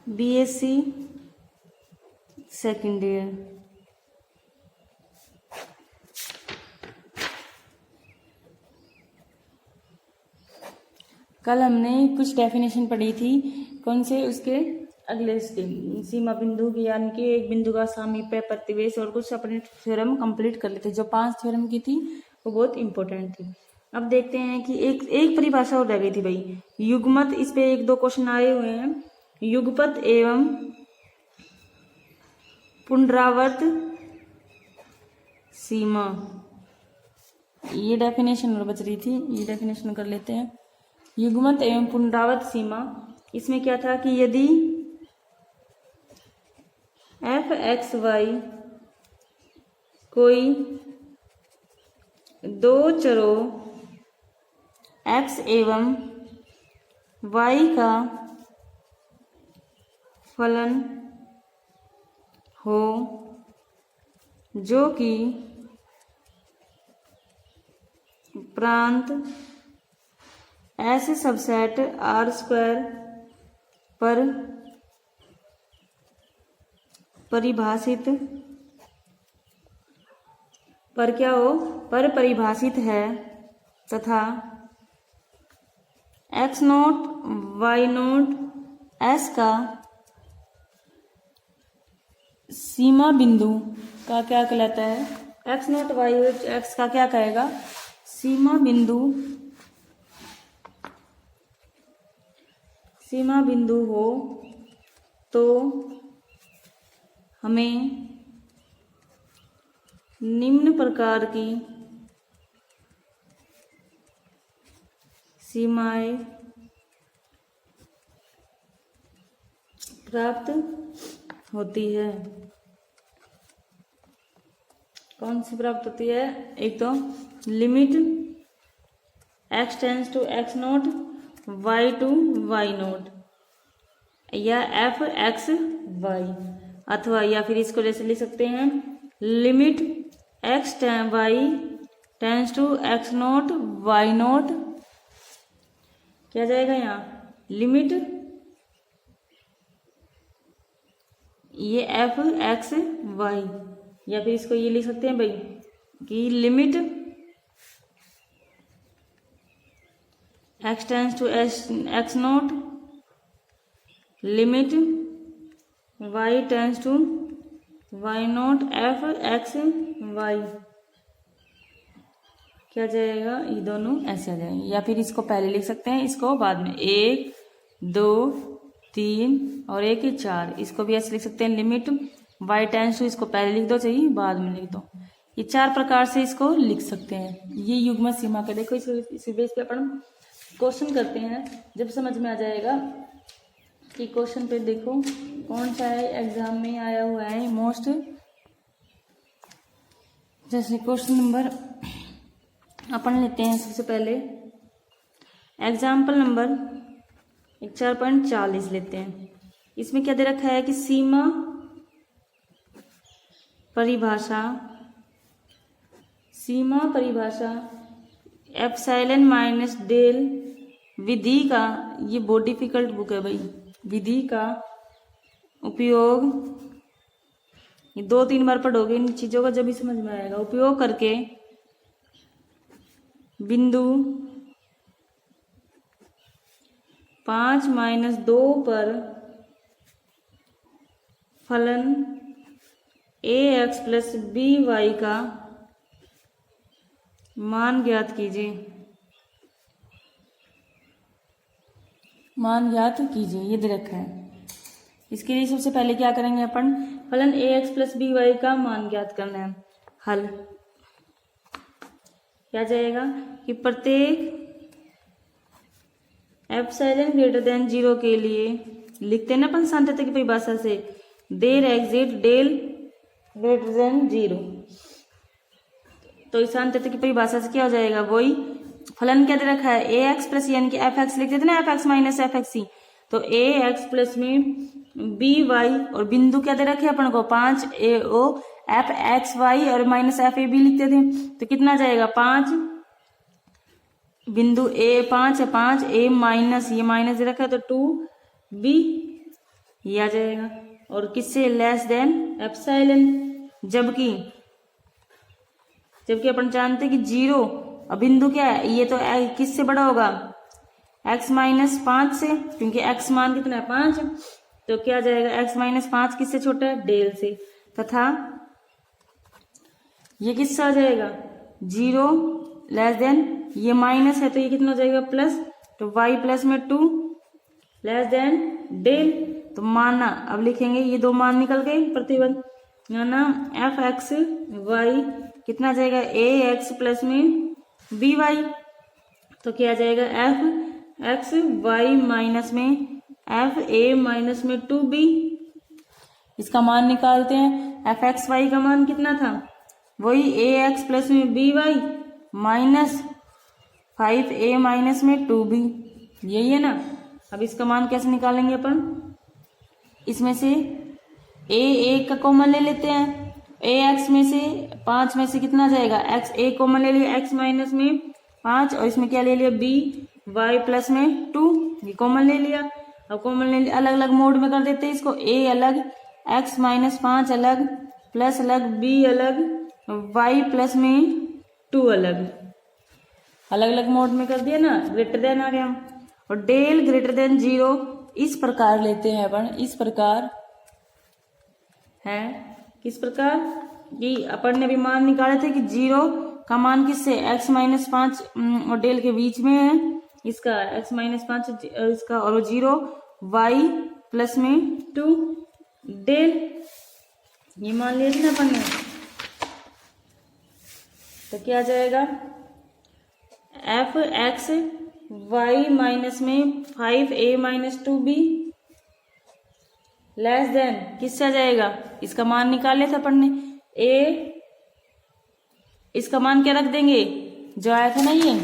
BSc second year. कल हमने कुछ डेफिनेशन पढ़ी थी, कौन से, उसके अगले सीमा बिंदु की, यानी कि एक बिंदु का सामीप्य, प्रतिवेश और कुछ अपने थ्योरम कंप्लीट कर लेते। जो 5 थ्योरम की थी वो बहुत इंपॉर्टेंट थी। अब देखते हैं कि एक परिभाषा और रह गई थी भाई, युग्मत। इस पे 1-2 क्वेश्चन आए हुए हैं। युगपत एवं पुनरावर्त सीमा, ये डेफिनेशन और बच रही थी, ये डेफिनेशन कर लेते हैं। युग्मत एवं पुनरावर्त सीमा, इसमें क्या था कि यदि f(x,y) कोई 2 चरों x एवं y का फलन हो, जो कि प्रांत ऐसे सबसेट R² पर परिभाषित परिभाषित है, तथा x0 y0 S का सीमा बिंदु का क्या कहलाता है। x0 y0 x का क्या कहेगा, सीमा बिंदु हो, तो हमें निम्न प्रकार की सीमाएं प्राप्त होती है। कौन सी प्राप्त होती है, एक तो limit x tends to x0 y to y0 या f(x,y), अथवा या फिर इसको जैसे लिख सकते हैं limit x y tends to x0 y0, क्या जाएगा यहाँ लिमिट ये f(x,y), या फिर इसको ये लिख सकते हैं भाई कि limit x tends to x0 limit y tends to y0 f(x,y), क्या जाएगा, ये दोनों ऐसे आ जाएंगे। या फिर इसको पहले लिख सकते हैं, इसको बाद में 1 2 3 और 1 4, इसको भी ऐसे लिख सकते हैं लिमिट y टेंस टू, इसको पहले लिख दो, चाहिए बाद में लिख दो। ये 4 प्रकार से इसको लिख सकते हैं। ये युग्मत सीमा के, देखो इसी बेस पे अपन क्वेश्चन करते हैं, जब समझ में आ जाएगा कि क्वेश्चन पे देखो कौन सा है एग्जाम में आया हुआ है मोस्ट। जैसे क्वेश्चन नंबर अपन लेते हैं सबसे पहले एग्जाम्पल नंबर 4.40 लेते हैं। इसमें क्या दे रखा है कि सीमा परिभाषा एप्सिलॉन माइनस डेल विधि का, ये बहुत डिफिकल्ट बुक है भाई, विधि का उपयोग, ये 2-3 बार पढ़ोगे इन चीजों का, जब भी समझ में आएगा। उपयोग करके बिंदु 5-2 पर फलन ax प्लस by का मान ज्ञात कीजिए। ये दे रखा है। इसके लिए सबसे पहले क्या करेंगे अपन, फलन ax प्लस by का मान ज्ञात करना है। हल क्या जाएगा कि प्रत्येक एप्सिलॉन ग्रेटर देन 0 के लिए लिखते हैं ना अपन सांतत्य की परिभाषा से, देर एग्जिट डेल ग्रेटर देन 0। तो इस सांतत्य की परिभाषा से क्या हो जाएगा, वही फलन क्या दे रखा है ax प्लस, यानी कि fx लिख देते ना, fx माइनस fx, तो ax प्लस में by और बिंदु क्या दे रखे अपन को 5 fxy और माइनस fab लिखते थे, तो कितना जाएगा 5, बिंदु a 5 है, 5 a माइनस, ये माइनस दे रखा है तो 2b ये आ जाएगा। और किससे लेस देन एप्सिलॉन, जबकि अपन जानते हैं कि 0 अब बिंदु क्या है, ये तो किससे बड़ा होगा, x माइनस 5 से, क्योंकि x मान कितना है 5, तो क्या जाएगा x माइनस 5 किससे छोटा है, डेल से, तथा ये किससे आ जाएगा 0 लेस देन, ये माइनस है तो ये कितना हो जाएगा प्लस, तो y प्लस में 2 लेस देन डेल, तो माना अब लिखेंगे ये दो मान निकल गए प्रतिबंध, माना एफ एक्स वाई कितना जाएगा ए एक्स प्लस में बी वाई, तो क्या आ जाएगा एफ एक्स वाई माइनस में एफ ए माइनस में 2b, इसका मान निकालते हैं। एफ एक्स वाई का मान कितना था, वही ए एक्स प्लस में b y minus 5a minus में 2b, यही है ना। अब इसका मान कैसे निकालेंगे अपन, इसमें से a का कॉमन ले लेते हैं, ए एक्स में से 5 में से कितना जाएगा x, a कॉमन ले लिया x माइनस में 5, और इसमें क्या ले लिया b y प्लस में 2, ये कॉमन ले लिया। अब कॉमन ले लिया, अलग अलग मोड में कर देते हैं इसको, a अलग, x माइनस 5 अलग, प्लस अलग, b अलग, y प्लस में 2 अलग, अलग अलग मोड में कर दिया ना, ग्रेटर देन आ गया। और डेल ग्रेटर देन 0 इस प्रकार लेते हैं अपन, इस प्रकार है, किस प्रकार, कि अपन ने भी मान निकाले थे कि 0 का मान किससे x माइनस 5 और डेल के बीच में है, इसका x माइनस 5 इसका, और 0 y प्लस में 2 डेल, ये मान लिया था ना अपन ने, तो क्या आ जाएगा एफ एक्स वाई माइनस में 5a minus 2b less than किससे आ जाएगा, इसका मान निकाले थे अपन ने, a इसका मान क्या रख देंगे जो आया था ना ये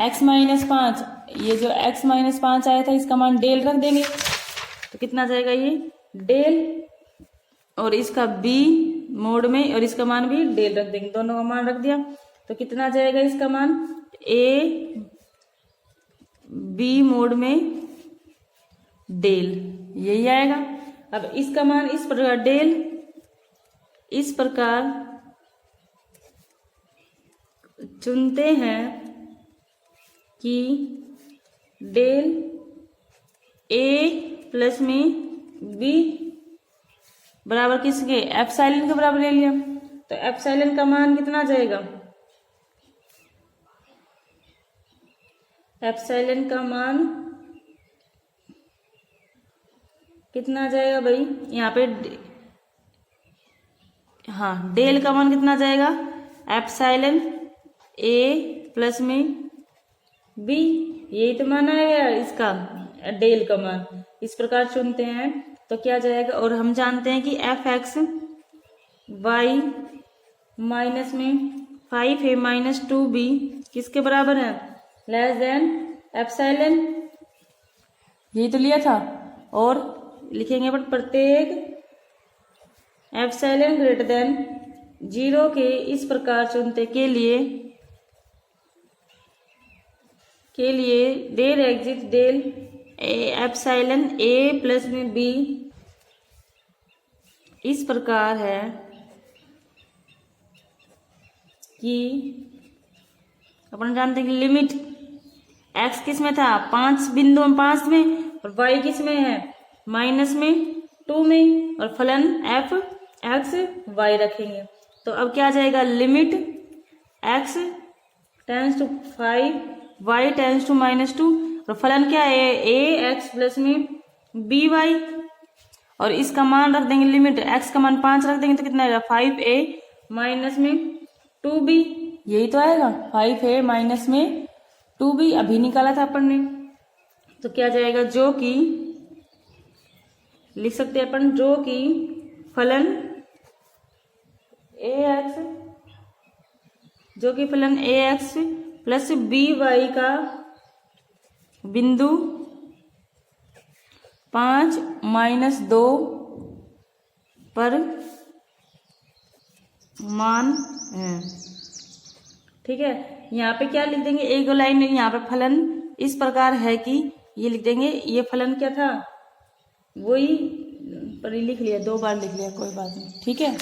x माइनस 5, ये जो x माइनस 5 आया था इसका मान डेल रख देंगे, तो कितना जाएगा ये डेल, और इसका b मोड में और इसका मान भी डेल रख देंगे, दोनों का मान रख दिया, तो कितना जाएगा इसका मान a b मोड में डेल, यही आएगा। अब इसका मान इस प्रकार डेल, इस प्रकार चुनते हैं कि डेल a प्लस में b बराबर किसके, एप्सिलॉन के बराबर ले लिया, तो एप्सिलॉन का मान कितना जाएगा, एप्सिलॉन का मान कितना जाएगा भाई, यहाँ पे हाँ डेल का मान कितना जाएगा, एप्सिलॉन a प्लस में b, यही तो मान आएगा इसका डेल का मान, इस प्रकार चुनते हैं तो क्या जाएगा। और हम जानते हैं कि एफ एक्स वाई माइनस में 5a माइनस 2b किसके बराबर है, लेस देन एप्सिलॉन, यही तो लिया था। और लिखेंगे अपन प्रत्येक एप्सिलॉन ग्रेटर देन 0 के इस प्रकार चुनते के लिए डेल एग्जिट डेल एप्सिलॉन a प्लस में b इस प्रकार है कि अपन जानते हैं कि लिमिट x किस में था 5 बिंदु 5 में, और y किस में है माइनस में 2 में, और फलन f x y रखेंगे, तो अब क्या आ जाएगा limit x tends to 5 y tends to minus 2, और फलन क्या है a x प्लस में b y, और इसका मान रख देंगे लिमिट x का मान 5 रख देंगे तो कितना आएगा 5a माइनस में 2b, यही तो आएगा 5a माइनस में 2b, अभी निकाला था अपन ने, तो क्या जाएगा जो कि लिख सकते हैं अपन, जो कि फलन ax, जो कि फलन ax प्लस by का बिंदु 5 माइनस 2 पर मान है, ठीक है। यहाँ पे क्या लिख देंगे, एक लाइन में यहाँ पे फलन इस प्रकार है कि ये लिख देंगे, ये फलन क्या था वही पर लिख लिया, 2 बार लिख लिया, कोई बात नहीं, ठीक है।